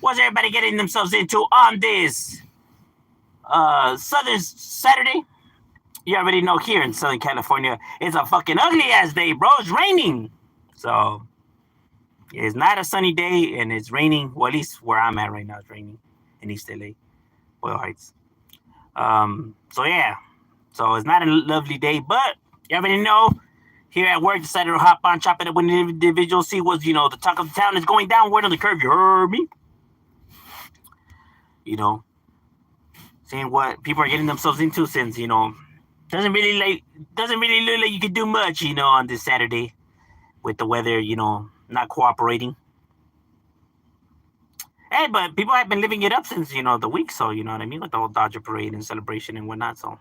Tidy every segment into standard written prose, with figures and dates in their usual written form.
What's everybody getting themselves into on this Southern Saturday? You already know here in Southern California, it's a fucking ugly ass day, bro. It's raining. So it's not a sunny day and it's raining. Well, at least where I'm at right now, it's raining in East LA, Boyle Heights. So yeah. So it's not a lovely day, but you already know here at work decided to hop on, chop it up with an individual, see what's, the talk of the town is going downward on the curve. You heard me? You know, seeing what people are getting themselves into since, doesn't really look like you could do much, on this Saturday with the weather, not cooperating. Hey, but people have been living it up since, the week, so you know what I mean, with the whole Dodger parade and celebration and whatnot. So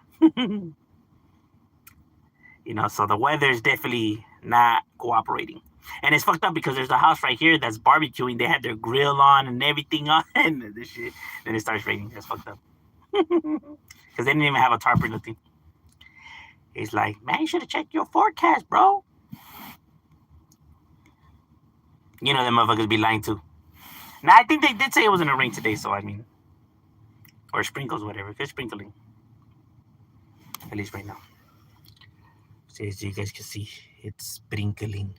so the weather is definitely not cooperating. And it's fucked up because there's a house right here that's barbecuing. They had their grill on and everything on, and this shit. Then it starts raining. That's fucked up. Because they didn't even have a tarp or nothing. He's like, man, you should have checked your forecast, bro. You know, them motherfuckers be lying too. Now, I think they did say it was going to rain today, so I mean, or sprinkles, whatever. It's sprinkling. At least right now. So as you guys can see, it's sprinkling.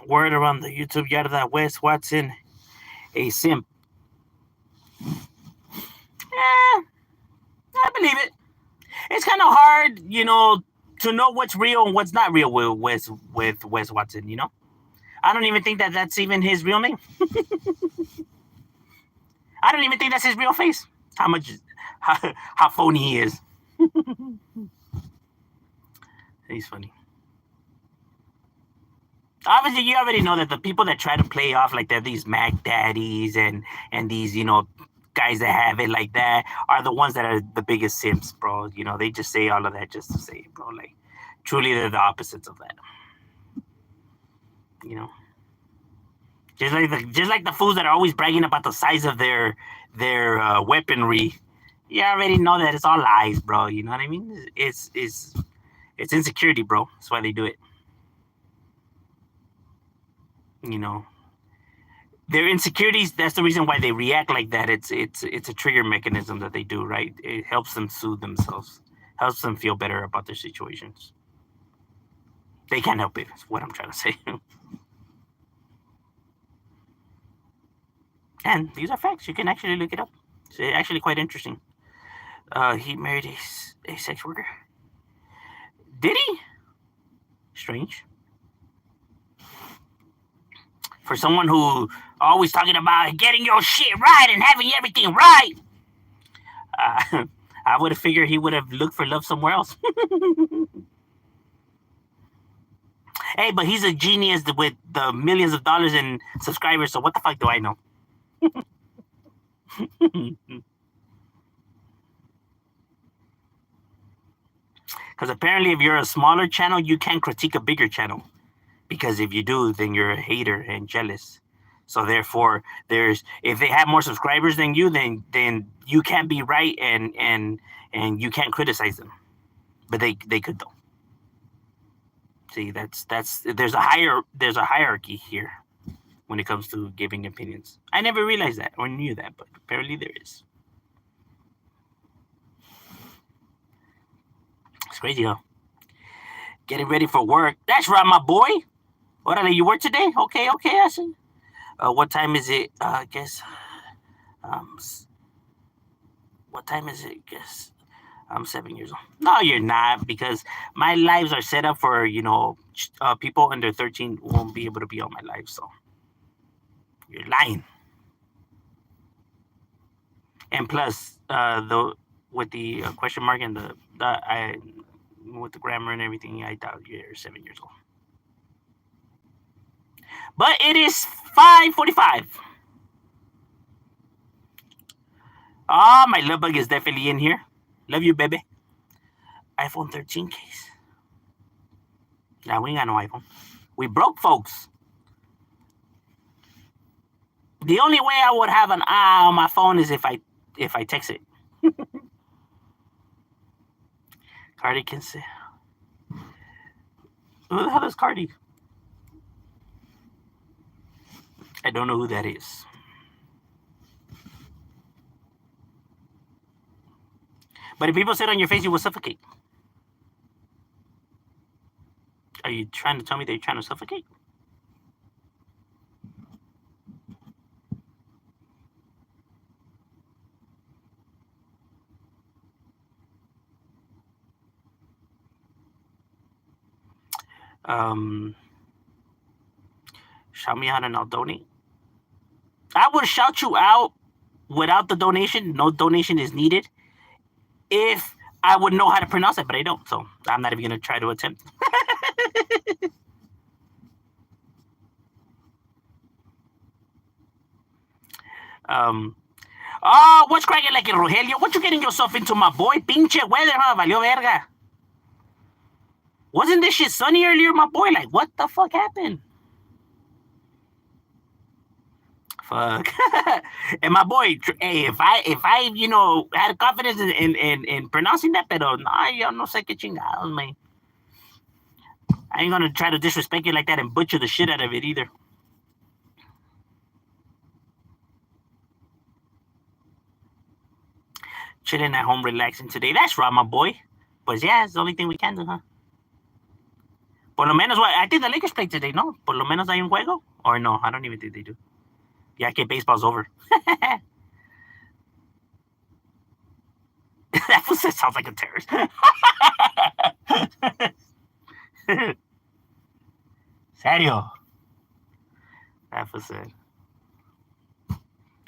Word around the YouTube yard that Wes Watson, a simp. I believe it. It's kind of hard, to know what's real and what's not real with Wes Watson. I don't even think that's even his real name. I don't even think that's his real face. How phony he is. He's funny. Obviously, you already know that the people that try to play off like they're these Mac daddies and these, guys that have it like that are the ones that are the biggest simps, bro. They just say all of that just to say it, bro. Like, truly, they're the opposites of that. Just like the fools that are always bragging about the size of their weaponry. You already know that it's all lies, bro. You know what I mean? It's insecurity, bro. That's why they do it. Their insecurities, that's the reason why they react like that. It's a trigger mechanism that they do, right? It helps them soothe themselves, helps them feel better about their situations. They can't help it, is what I'm trying to say. And these are facts. You can actually look it up. It's actually quite interesting. He married a sex worker. Did he? Strange. For someone who always talking about getting your shit right and having everything right, I would have figured he would have looked for love somewhere else. Hey, but he's a genius with the millions of dollars in subscribers, so what the fuck do I know? Because apparently if you're a smaller channel, you can't critique a bigger channel. Because if you do, then you're a hater and jealous. So therefore, if they have more subscribers than you, then you can't be right and you can't criticize them. But they could though. See, there's a hierarchy here when it comes to giving opinions. I never realized that or knew that, but apparently there is. It's crazy, huh? Getting ready for work. That's right, my boy. What, you work today? Okay, I see. What time is it? I guess. What time is it? Guess I'm 7 years old. No, you're not, because my lives are set up for people under 13 won't be able to be on my live. So you're lying. And plus, with the question mark and with the grammar and everything, I doubt you're 7 years old. But it is 5:45. My love bug is definitely in here. Love you, baby. iPhone 13 case. Nah, we ain't got no iPhone. We broke, folks. The only way I would have an eye on my phone is if I text it. Cardi can say. Who the hell is Cardi? I don't know who that is. But if people sit on your face, you will suffocate. Are you trying to tell me that you're trying to suffocate? Shout me out and I'll donate. I would shout you out without the donation. No donation is needed. If I would know how to pronounce it, but I don't. So I'm not even going to try to attempt. What's cracking like in Rogelio? What you getting yourself into, my boy? Pinche weather, huh? Valió verga. Wasn't this shit sunny earlier, my boy? Like, what the fuck happened? Fuck. And my boy, hey, if I had confidence in pronouncing that, pero nah, yo no sé qué chingados, man. I ain't gonna try to disrespect you like that and butcher the shit out of it either. Chilling at home, relaxing today. That's right, my boy. Pues yeah, it's the only thing we can do, huh? Por lo menos, I think the Lakers played today, no? Por lo menos hay un juego? Or no, I don't even think they do. Yeah, okay, baseball's over. That sounds like a terrorist. Serio. That was it.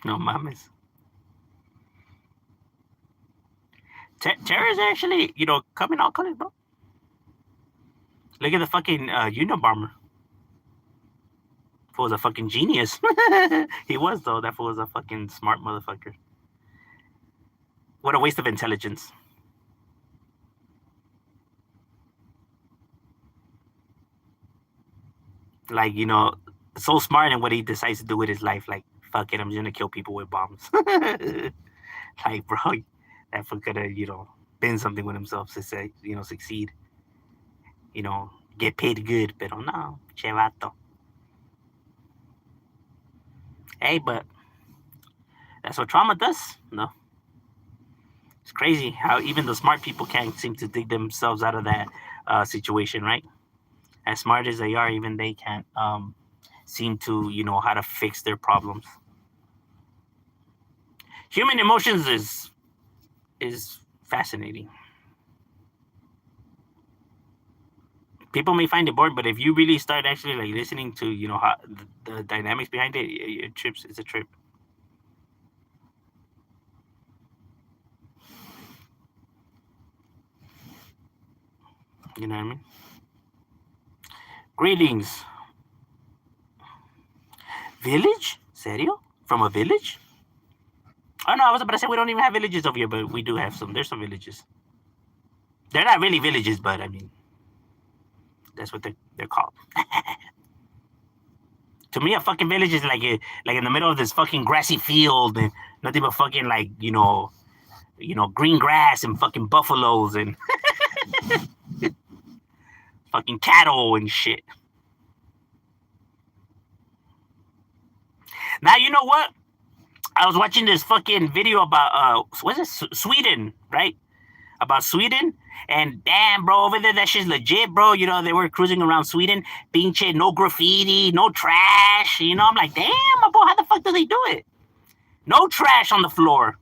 No mames. Terror is actually, coming out colors, bro. Look at the fucking Unabomber. Fool was a fucking genius. He was, though. That fool was a fucking smart motherfucker. What a waste of intelligence. Like, so smart in what he decides to do with his life. Like, fuck it, I'm just gonna kill people with bombs. Like, bro, that fool could have, been something with himself to say, succeed. Get paid good, pero no, che vato. Hey, but that's what trauma does, no? It's crazy how even the smart people can't seem to dig themselves out of that situation, right? As smart as they are, even they can't seem to, how to fix their problems. Human emotions is fascinating. People may find it boring, but if you really start actually like listening to, how the dynamics behind it, it's a trip. You know what I mean? Greetings. Village? Serio? From a village? Oh no, I was about to say we don't even have villages over here, but we do have some. There's some villages. They're not really villages, but I mean, that's what they're called. To me, a fucking village is like in the middle of this fucking grassy field and nothing but fucking like green grass and fucking buffaloes and fucking cattle and shit. Now you know what? I was watching this fucking video about what's it? Sweden, right? About Sweden. And damn, bro, over there, that shit's legit, bro. They were cruising around Sweden, pinche, no graffiti, no trash. I'm like, damn, my boy, how the fuck do they do it? No trash on the floor.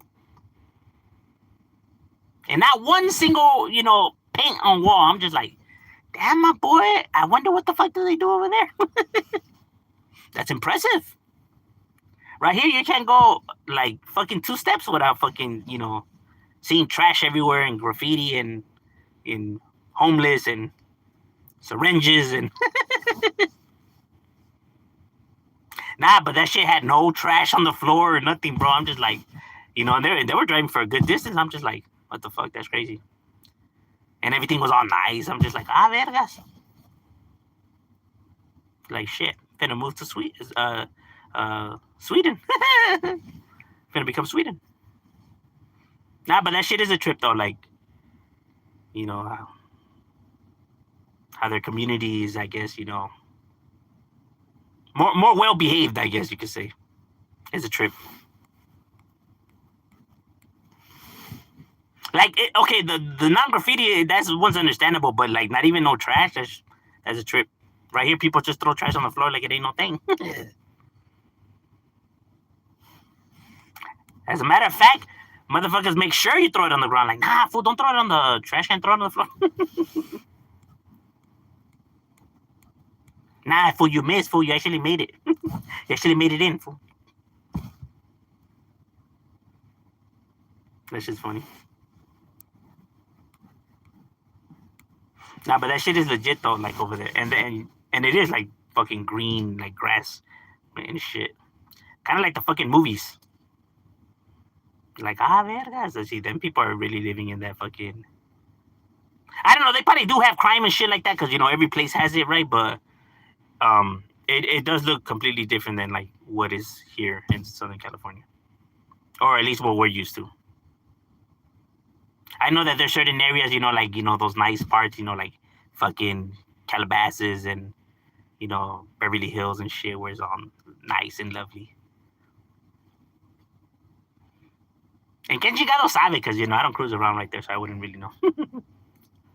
And not one single, paint on wall. I'm just like, damn, my boy, I wonder what the fuck do they do over there? That's impressive. Right here, you can't go, like, fucking 2 steps without fucking, seeing trash everywhere and graffiti and homeless and syringes and nah, but that shit had no trash on the floor or nothing, bro. I'm just like, and they were driving for a good distance. I'm just like, what the fuck? That's crazy. And everything was all nice. I'm just like, vergas. Like shit. Finna move to Sweden. Finna become Sweden. Nah, but that shit is a trip though. Like, how their community is, I guess, more well behaved, I guess you could say. It's a trip. Like okay, the non graffiti that's one's understandable, but like not even no trash. That's a trip. Right here, people just throw trash on the floor like it ain't no thing. As a matter of fact, motherfuckers make sure you throw it on the ground. Like, nah, fool, don't throw it on the trash can. Throw it on the floor. Nah, fool, you missed, fool. You actually made it. You actually made it in, fool. That shit's funny. Nah, but that shit is legit though, like over there, and it is like fucking green, like grass and shit. Kind of like the fucking movies. Like verga. So see, them people are really living in that fucking. I don't know. They probably do have crime and shit like that because every place has it, right? But it does look completely different than like what is here in Southern California, or at least what we're used to. I know that there's certain areas, like those nice parts, like fucking Calabasas and Beverly Hills and shit, where it's all nice and lovely. And Kenchigado sabe because I don't cruise around right there, so I wouldn't really know.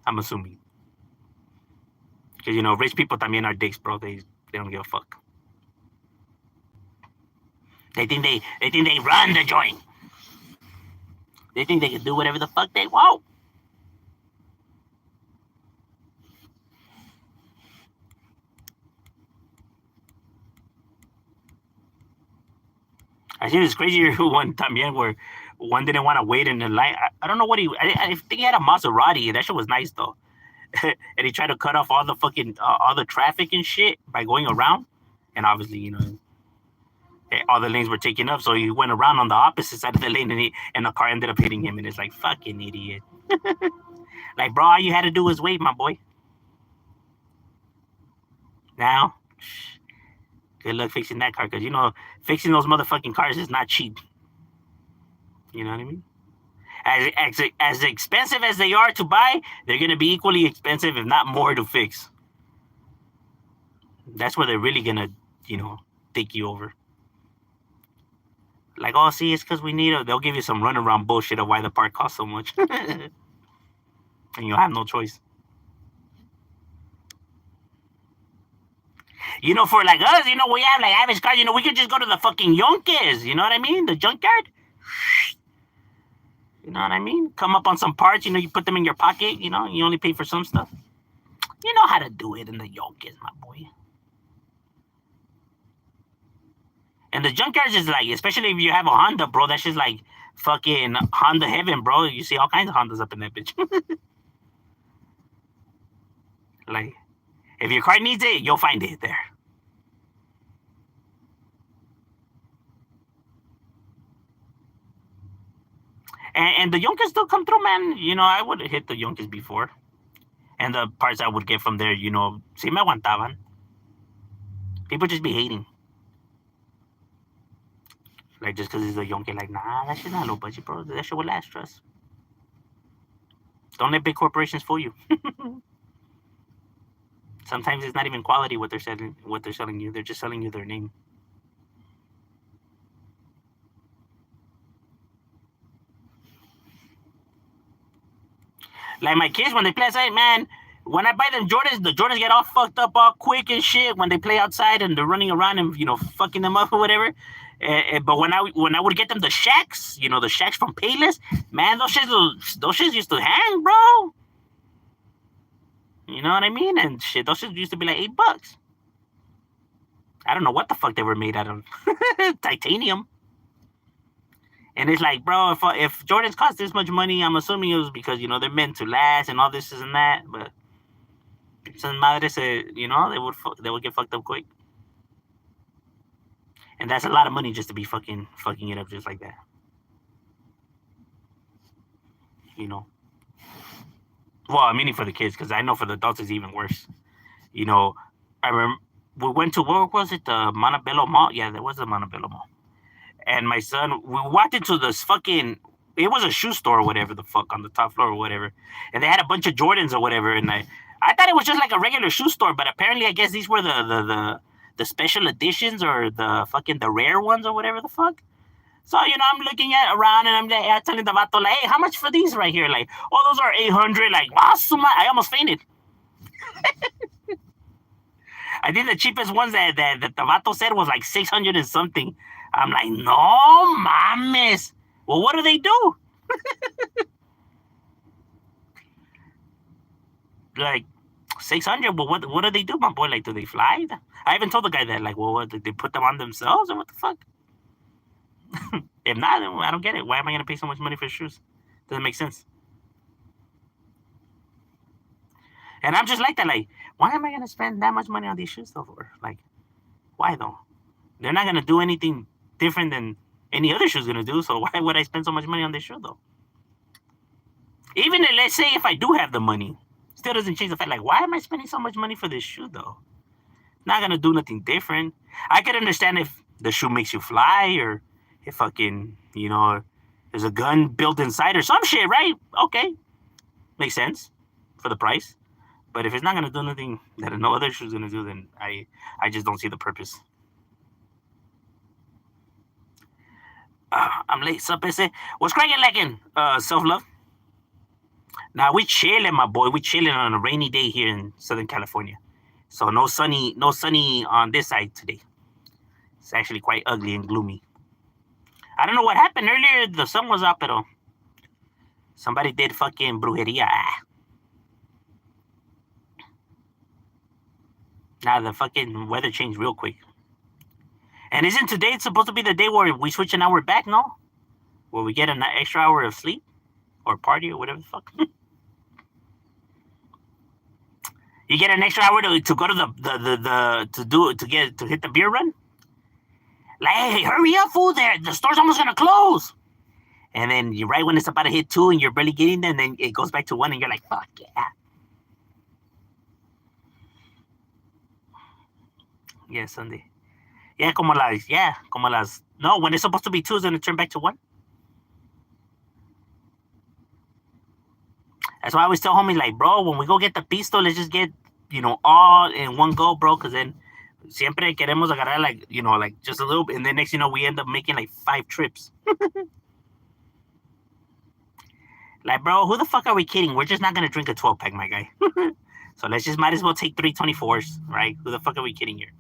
I'm assuming because rich people también are dicks, bro. They don't give a fuck. They think they run the joint. They think they can do whatever the fuck they want. I seen this crazy one también where one didn't want to wait in the line. I don't know what I think he had a Maserati. That shit was nice though. And he tried to cut off all the fucking all the traffic and shit by going around. And obviously, all the lanes were taken up, so he went around on the opposite side of the lane, and the car ended up hitting him. And it's like, fucking idiot. Like, bro, all you had to do was wait, my boy. Now, good luck fixing that car, because fixing those motherfucking cars is not cheap. You know what I mean? As expensive as they are to buy, they're gonna be equally expensive, if not more, to fix. That's where they're really gonna, take you over. Like, oh, see, it's because we need they'll give you some runaround bullshit of why the part costs so much. And you'll have no choice. For like us, we have like average cars, we could just go to the fucking Yonkers, you know what I mean? The junkyard. You know what I mean? Come up on some parts, you put them in your pocket, you only pay for some stuff. You know how to do it in the Yonkers, my boy. And the junkyards is like, especially if you have a Honda, bro, that's just like fucking Honda heaven, bro. You see all kinds of Hondas up in that bitch. Like, if your car needs it, you'll find it there. And the Yonkers still come through, man. I would hit the Yonkers before. And the parts I would get from there, sí me aguantaban. People just be hating. Like, just because it's a Yonker, like, nah, that shit's not low budget, bro. That shit will last us. Don't let big corporations fool you. Sometimes it's not even quality what they're selling you. They're just selling you their name. Like my kids, when they play outside, man, when I buy them Jordans, the Jordans get all fucked up all quick and shit when they play outside and they're running around and fucking them up or whatever. But when I would get them the Shacks, the Shacks from Payless, man, those shits used to hang, bro. You know what I mean? And shit, those shits used to be like $8. I don't know what the fuck they were made out of. Titanium. And it's like, bro, if Jordans cost this much money, I'm assuming it was because, they're meant to last and all this and that. But some madres, they would get fucked up quick. And that's a lot of money just to be fucking it up just like that. Well, meaning for the kids, because I know for the adults it's even worse. I remember we went to, where was it? The Montebello Mall? Yeah, there was the Montebello Mall. And my son, we walked into this fucking, it was a shoe store or whatever the fuck on the top floor or whatever. And they had a bunch of Jordans or whatever. And I thought it was just like a regular shoe store, but apparently, I guess these were the special editions or the rare ones or whatever the fuck. So I'm looking at around and I'm like, telling the vato like, hey, how much for these right here? Like, oh, those are 800. Like, wow, I almost fainted. I think the cheapest ones that the vato said was like 600 and something. I'm like, no mames. Well, what do they do? Like 600. But what do they do, my boy? Like, do they fly? I even told the guy that. Like, well, what, did they put them on themselves or what the fuck? If not, then I don't get it. Why am I gonna pay so much money for shoes? Doesn't make sense. And I'm just like that. Like, why am I gonna spend that much money on these shoes though? For like, why though? They're not gonna do anything different than any other shoe's gonna do. So why would I spend so much money on this shoe though? Even let's say if I do have the money, still doesn't change the fact. Like, why am I spending so much money for this shoe though? Not gonna do nothing different. I could understand if the shoe makes you fly or if fucking there's a gun built inside or some shit, right? Okay, makes sense for the price. But if it's not gonna do nothing that no other shoe's gonna do, then I just don't see the purpose. I'm late. Sup, ese? What's cracking, lacking? Self love. Now we chilling, my boy. We chilling on a rainy day here in Southern California. So no sunny on this side today. It's actually quite ugly and gloomy. I don't know what happened earlier. The sun was out, pero somebody did fucking brujeria. Now the fucking weather changed real quick. And isn't today supposed to be the day where we switch an hour back, no? Where we get an extra hour of sleep? Or party or whatever the fuck. You get an extra hour to go to to hit the beer run? Like, hey, hurry up, fool, there. The store's almost gonna close. And then you right when it's about to hit 2 and you're barely getting there, and then it goes back to 1 and you're like, fuck yeah. Yeah, Sunday. Yeah, como las. No, when it's supposed to be 2, it's gonna turn back to 1. That's why I always tell homies, like, bro, when we go get the pisto, let's just get, all in one go, bro, because then siempre queremos agarrar, like, like just a little bit, and then next, we end up making like 5 trips. Like, bro, who the fuck are we kidding? We're just not gonna drink a 12-pack, my guy. So let's just might as well take 3 24s, right? Who the fuck are we kidding here?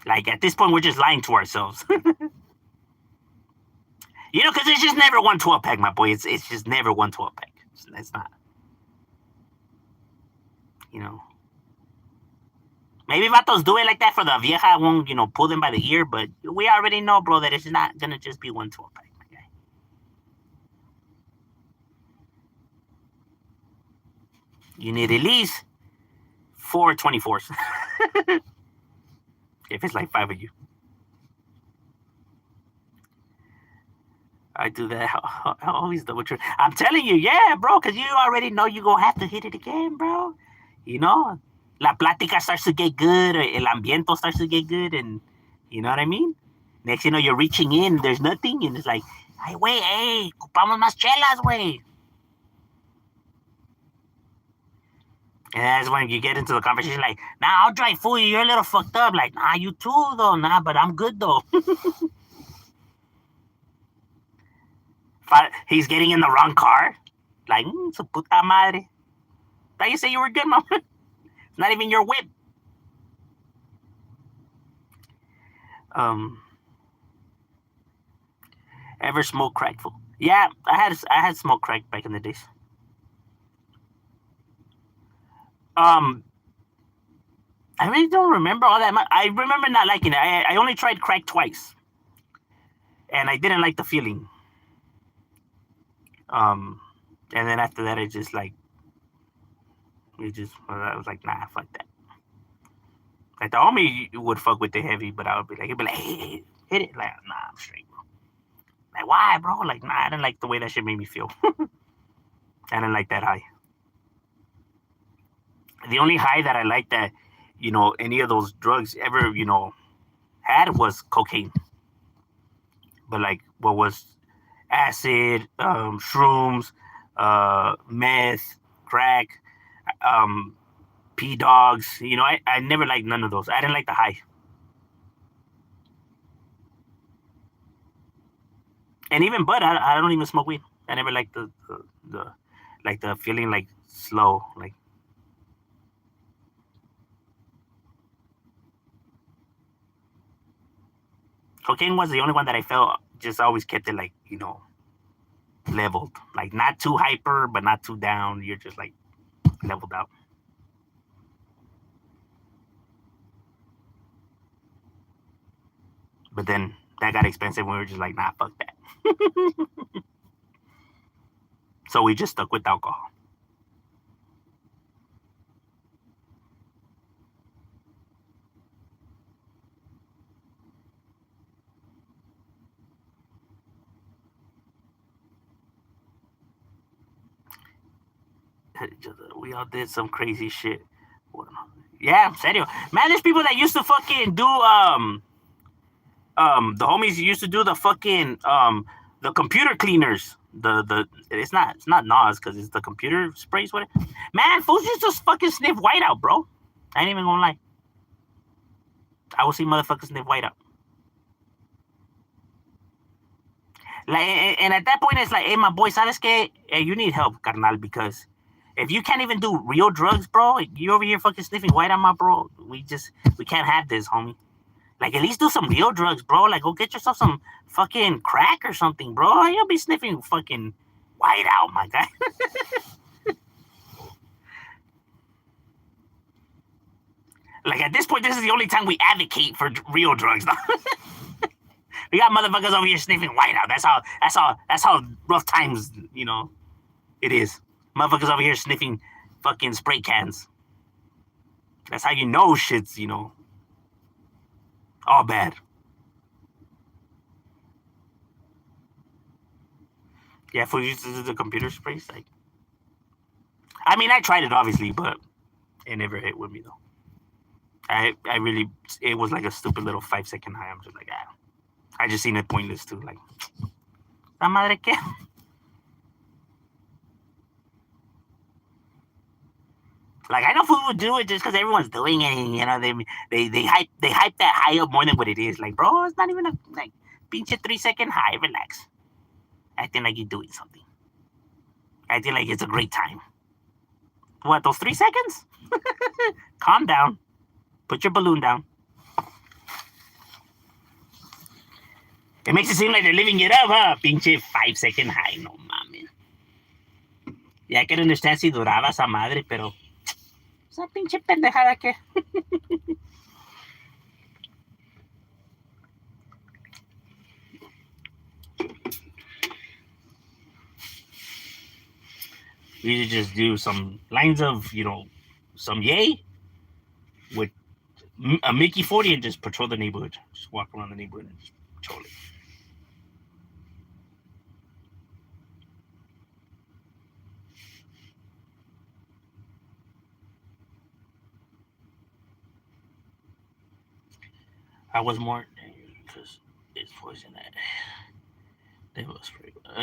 Like, at this point, we're just lying to ourselves. Because it's just never one 12-pack, my boy. It's just never one 12-pack. It's not. Maybe vatos do it like that for the vieja, won't, pull them by the ear, but we already know, bro, that it's not gonna just be one 12-pack, my guy. You need at least 4 24s. If it's like 5 of you. I do that. I always double check. I'm telling you, yeah, bro, because you already know you're going to have to hit it again, bro. La plática starts to get good, el ambiente starts to get good, and you know what I mean? Next, you're reaching in, there's nothing, and it's like, hey, wait, hey, ocupamos más chelas, güey. And that's when you get into the conversation, like, nah, I'll drive, fool, you're a little fucked up. Like, nah, you too, though. Nah, but I'm good, though. He's getting in the wrong car. Like, su puta madre. Thought you say you were good, mama. It's not even your whip. Ever smoked crack, fool? Yeah, I had smoked crack back in the days. I really don't remember all that much. I remember not liking it. I only tried crack twice, and I didn't like the feeling. And then after that, I was like, nah, fuck that. Like, the homie would fuck with the heavy, but I would be like, he'd be like, hey, hit it. Like, nah, I'm straight, bro. Like, why, bro? Like, nah, I didn't like the way that shit made me feel. I didn't like that high. The only high that I liked that, any of those drugs ever, had was cocaine. But like, what was acid, shrooms, meth, crack, um, P dogs. You know, I never liked none of those. I didn't like the high. And even bud, I don't even smoke weed. I never liked the like the feeling like slow. Like cocaine was the only one that I felt just always kept it like, leveled. Like not too hyper, but not too down. You're just like leveled out. But then that got expensive. And we were just like, nah, fuck that. So we just stuck with alcohol. We all did some crazy shit. Yeah, serio. Man, there's people that used to fucking do the homies used to do the fucking the computer cleaners. The it's not Nas because it's the computer sprays. What? Man, fools used to fucking sniff white out, bro. I ain't even gonna lie. I will see motherfuckers sniff white out. Like, and at that point, it's like, hey, my boy, ¿sabes qué? Hey, you need help, carnal, because if you can't even do real drugs, bro, you over here fucking sniffing white out, my bro. We can't have this, homie. Like, at least do some real drugs, bro. Like, go get yourself some fucking crack or something, bro. You'll be sniffing fucking white out, my guy. Like, at this point, this is the only time we advocate for real drugs. We got motherfuckers over here sniffing white out. That's how rough times, it is. Motherfuckers over here sniffing fucking spray cans. That's how you know shit's, all bad. Yeah, for you to do the computer sprays, like, I mean, I tried it obviously, but it never hit with me though. I really, it was like a stupid little 5 second high. I'm just like, ah. I just seen it pointless too. Like, la madre que. Like, I know food would do it just because everyone's doing it. And, they hype that high up more than what it is. Like, bro, it's not even a like pinche 3 second high. Relax. Acting like you're doing something. Acting like it's a great time. What, those 3 seconds? Calm down. Put your balloon down. It makes it seem like they're living it up, huh? Pinche 5 second high. No mames. Ya que understand si duraba esa madre, pero esa pinche pendejada que. We should just do some lines of, some yay with a Mickey 40 and just patrol the neighborhood. Just walk around the neighborhood and just patrol it. I was more because it's poison that was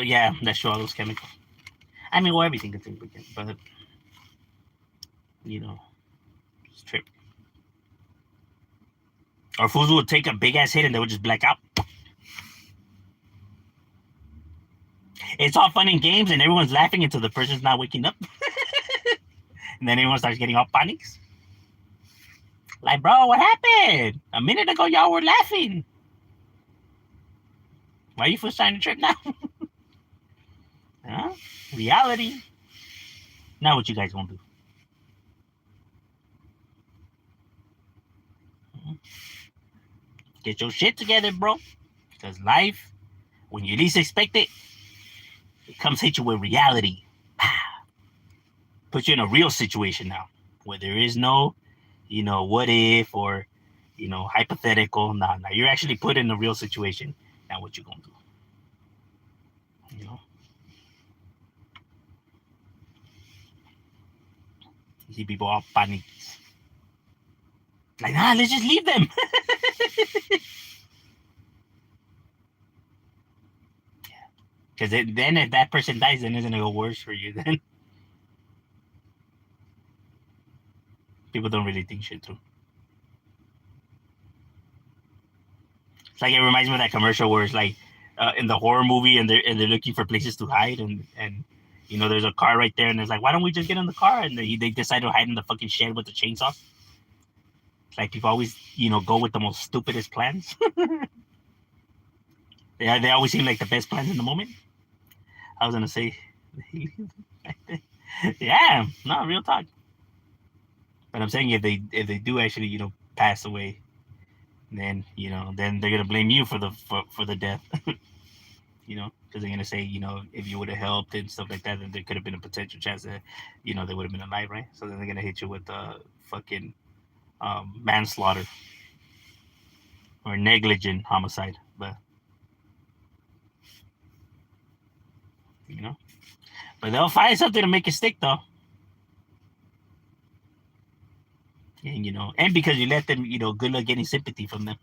yeah, that show all those chemicals. I mean, well, everything contains but it's trip. Or fools would take a big ass hit and they would just black out. It's all fun and games and everyone's laughing until the person's not waking up. And then everyone starts getting all panics. Like, bro, what happened? A minute ago, y'all were laughing. Why are you fools trying to trip now? Huh? Reality. Now what you guys gonna do? Get your shit together, bro. Because life, when you least expect it, it comes hit you with reality. Put you in a real situation now, where there is no, what if or, hypothetical. Nah, you're actually put in a real situation. Now what you gonna do? You see people all panic. Like, nah, let's just leave them. Yeah. Because then if that person dies, then isn't it go worse for you? Then people don't really think shit through. It's like it reminds me of that commercial where it's like in the horror movie and they're looking for places to hide and you know there's a car right there and it's like why don't we just get in the car and they decide to hide in the fucking shed with the chainsaw. It's like people always go with the most stupidest plans. they always seem like the best plans in the moment. I was gonna say, yeah, no, real talk. But I'm saying if they do actually pass away, then then they're gonna blame you for the death. Because they're gonna say if you would have helped and stuff like that, then there could have been a potential chance that they would have been alive, right? So then they're gonna hit you with fucking manslaughter or negligent homicide, but but they'll find something to make it stick though. And and because you let them, good luck getting sympathy from them.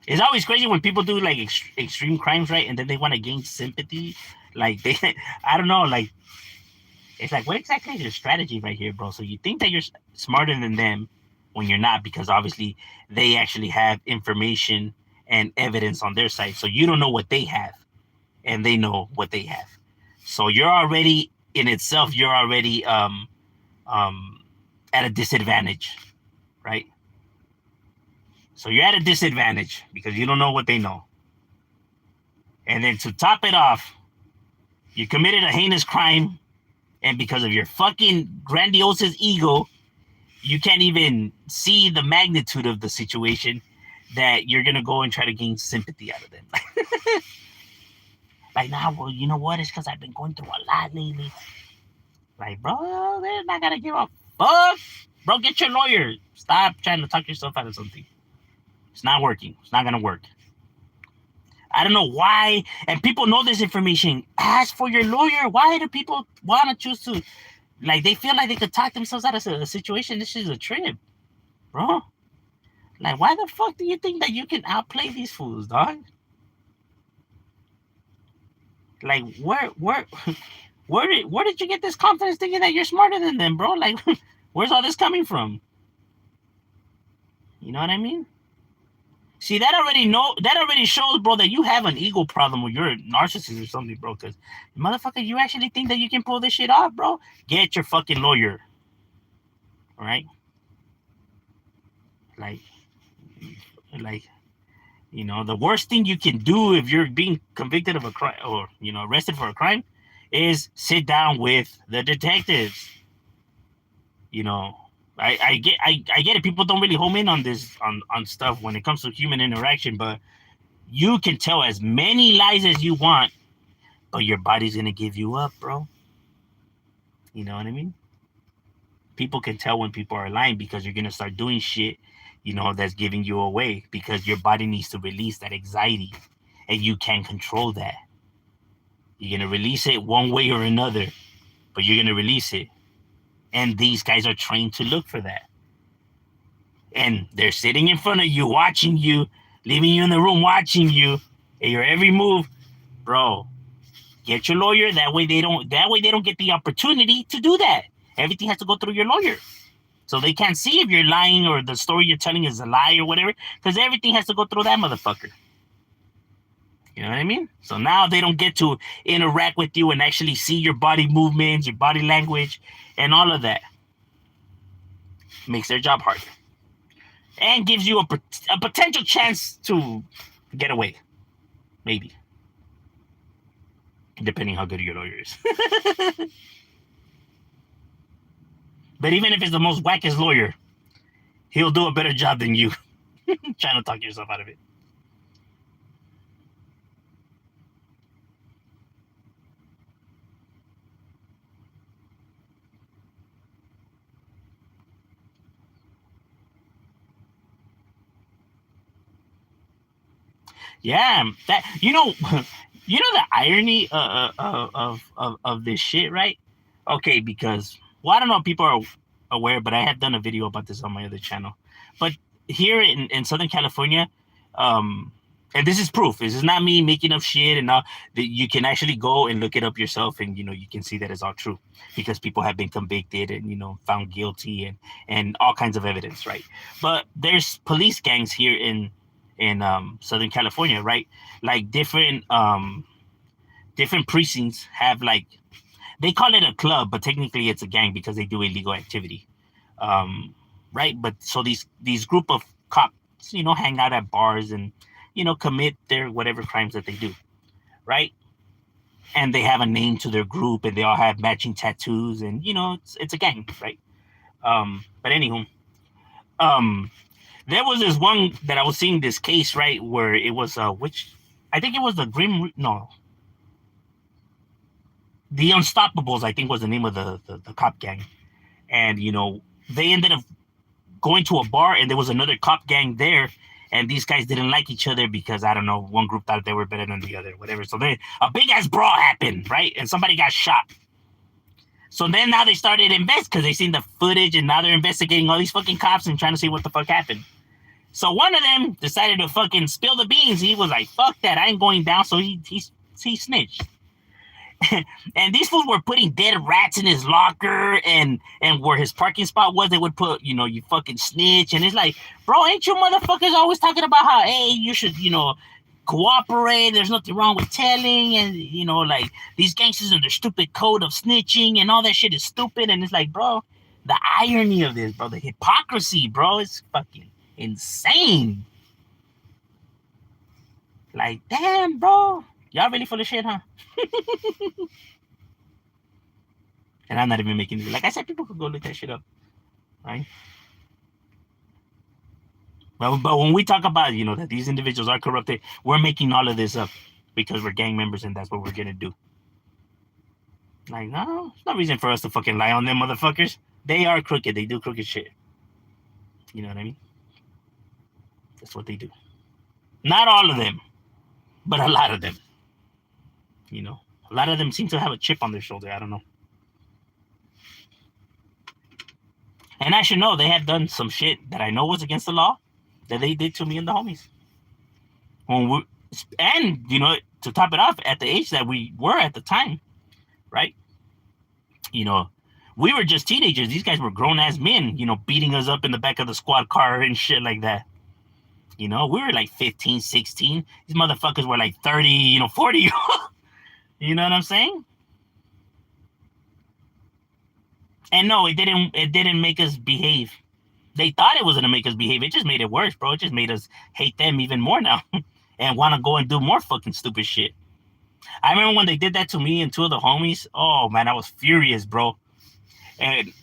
It's always crazy when people do like extreme crimes, right? And then they want to gain sympathy. Like I don't know, like it's like, what exactly is your strategy right here, bro? So you think that you're smarter than them when you're not, because obviously they actually have information and evidence on their side. So you don't know what they have, and they know what they have. So you're already in itself, you're already at a disadvantage, right? So you're at a disadvantage because you don't know what they know. And then to top it off, you committed a heinous crime, and because of your fucking grandiose ego, you can't even see the magnitude of the situation that you're gonna go and try to gain sympathy out of them. Like, nah, well, you know what? It's because I've been going through a lot lately. Like, bro, they're not gonna give a fuck. Bro, get your lawyer. Stop trying to talk yourself out of something. It's not working. It's not gonna work. I don't know why, and people know this information. Ask for your lawyer. Why do people want to choose to, like, they feel like they could talk themselves out of a situation? This is a trip, bro. Like, why the fuck do you think that you can outplay these fools, dog? Like, where did you get this confidence thinking that you're smarter than them, bro? Like, where's all this coming from? You know what I mean? See, that already shows, bro, that you have an ego problem or you're a narcissist or something, bro. Because, motherfucker, you actually think that you can pull this shit off, bro? Get your fucking lawyer. All right? Like, the worst thing you can do if you're being convicted of a crime or, arrested for a crime is sit down with the detectives. I get it. People don't really home in on this on stuff when it comes to human interaction, but you can tell as many lies as you want, but your body's gonna give you up, bro. You know what I mean? People can tell when people are lying because you're gonna start doing shit, that's giving you away because your body needs to release that anxiety, and you can't control that. You're gonna release it one way or another, but you're gonna release it. And these guys are trained to look for that. And they're sitting in front of you, watching you, leaving you in the room, watching you, and your every move. Bro, get your lawyer. That way they don't get the opportunity to do that. Everything has to go through your lawyer. So they can't see if you're lying or the story you're telling is a lie or whatever, because everything has to go through that motherfucker. You know what I mean? So now they don't get to interact with you and actually see your body movements, your body language, and all of that. Makes their job harder. And gives you a potential chance to get away. Maybe. Depending how good your lawyer is. But even if it's the most wackest lawyer, he'll do a better job than you. Trying to talk yourself out of it. Yeah, that the irony of this shit, right? Okay, because I don't know if people are aware, but I have done a video about this on my other channel. But here in Southern California, And this is proof. This is not me making up shit, and you can actually go and look it up yourself, and you can see that it's all true because people have been convicted and found guilty and all kinds of evidence, right? But there's police gangs here in Southern California, right? Like different precincts have, like, they call it a club, but technically it's a gang because they do illegal activity, right? But so these group of cops, hang out at bars and commit their whatever crimes that they do, right? And they have a name to their group, and they all have matching tattoos, and it's a gang, right? But anywho, there was this one that I was seeing this case, right, where it was which I think it was the the Unstoppables, I think was the name of the cop gang, and they ended up going to a bar, and there was another cop gang there, and these guys didn't like each other because, I don't know, one group thought they were better than the other, whatever. So then a big ass brawl happened, right? And somebody got shot. So then now they started because they seen the footage, and now they're investigating all these fucking cops and trying to see what the fuck happened. So one of them decided to fucking spill the beans. He was like, fuck that, I ain't going down. So he snitched. And these fools were putting dead rats in his locker, and where his parking spot was, they would put, you fucking snitch. And it's like, bro, ain't you motherfuckers always talking about how, hey, you should, cooperate, there's nothing wrong with telling, and like, these gangsters and their stupid code of snitching and all that shit is stupid. And it's like, bro, the irony of this, bro, the hypocrisy, bro, is fucking insane. Like, damn, bro, y'all really full of shit, huh? And I'm not even making it. Like I said, people could go look that shit up, right? But when we talk about, that these individuals are corrupted, we're making all of this up because we're gang members, and that's what we're gonna do. Like, no, there's no reason for us to fucking lie on them motherfuckers. They are crooked. They do crooked shit. You know what I mean? That's what they do. Not all of them, but a lot of them. A lot of them seem to have a chip on their shoulder. I don't know. And I should know they have done some shit that I know was against the law that they did to me and the homies. And to top it off, at the age that we were at the time, right? We were just teenagers. These guys were grown-ass men, beating us up in the back of the squad car and shit like that. We were like 15, 16. These motherfuckers were like 30, 40. You know what I'm saying? And no, it didn't make us behave. They thought it was going to make us behave. It just made it worse, bro. It just made us hate them even more now and want to go and do more fucking stupid shit. I remember when they did that to me and two of the homies. Oh, man, I was furious, bro. And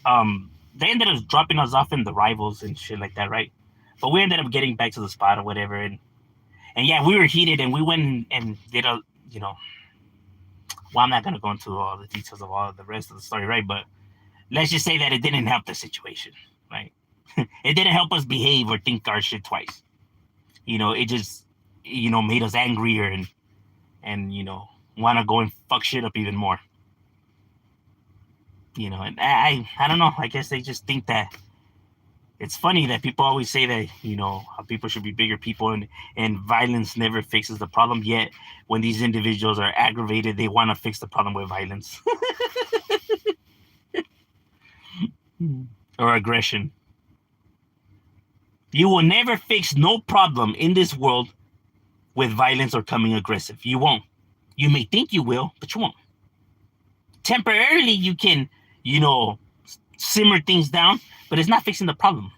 they ended up dropping us off in the Rivals and shit like that, right? But we ended up getting back to the spot or whatever. And yeah, we were heated, and we went and did a, well, I'm not going to go into all the details of all the rest of the story, right? But let's just say that it didn't help the situation, right? It didn't help us behave or think our shit twice. It just, made us angrier and want to go and fuck shit up even more. And I don't know. I guess they just think that it's funny that people always say that, how people should be bigger people and violence never fixes the problem. Yet when these individuals are aggravated, they want to fix the problem with violence or aggression. You will never fix no problem in this world with violence or coming aggressive. You won't. You may think you will, but you won't. Temporarily, you can, simmer things down, but it's not fixing the problem.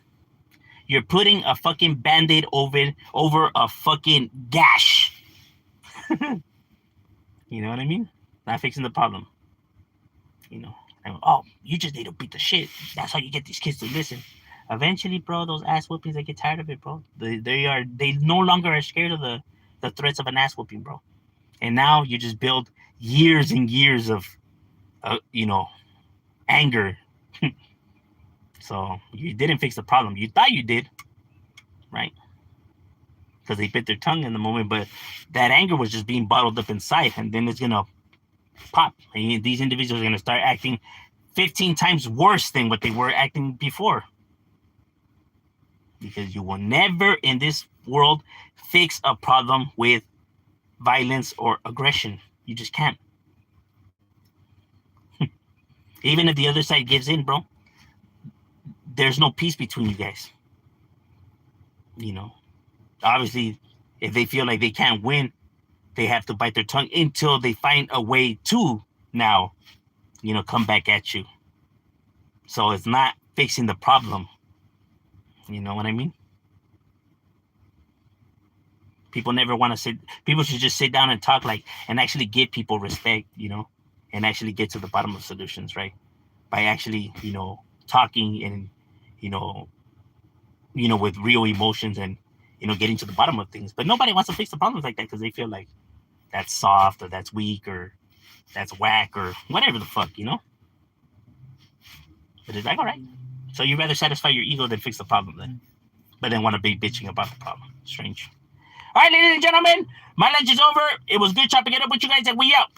You're putting a fucking Band-Aid over a fucking gash. You know what I mean? Not fixing the problem. Oh, you just need to beat the shit. That's how you get these kids to listen. Eventually, bro, those ass whoopings, they get tired of it, bro. They no longer are scared of the threats of an ass whooping, bro. And now you just build years and years of, anger. So you didn't fix the problem. You thought you did, right? Because they bit their tongue in the moment, but that anger was just being bottled up inside, and then it's gonna pop. And these individuals are gonna start acting 15 times worse than what they were acting before. Because you will never in this world fix a problem with violence or aggression. You just can't. Even if the other side gives in, bro, there's no peace between you guys. You know, obviously, if they feel like they can't win, they have to bite their tongue until they find a way to now, come back at you. So it's not fixing the problem. You know what I mean? People never want to sit. People should just sit down and talk, and actually give people respect, and actually get to the bottom of solutions, right? By actually, talking and, with real emotions and, getting to the bottom of things. But nobody wants to fix the problems like that because they feel like that's soft or that's weak or that's whack or whatever the fuck, But it's like, all right. So you'd rather satisfy your ego than fix the problem then. But then want to be bitching about the problem. Strange. All right, ladies and gentlemen, my lunch is over. It was good chopping it up with you guys, and we out.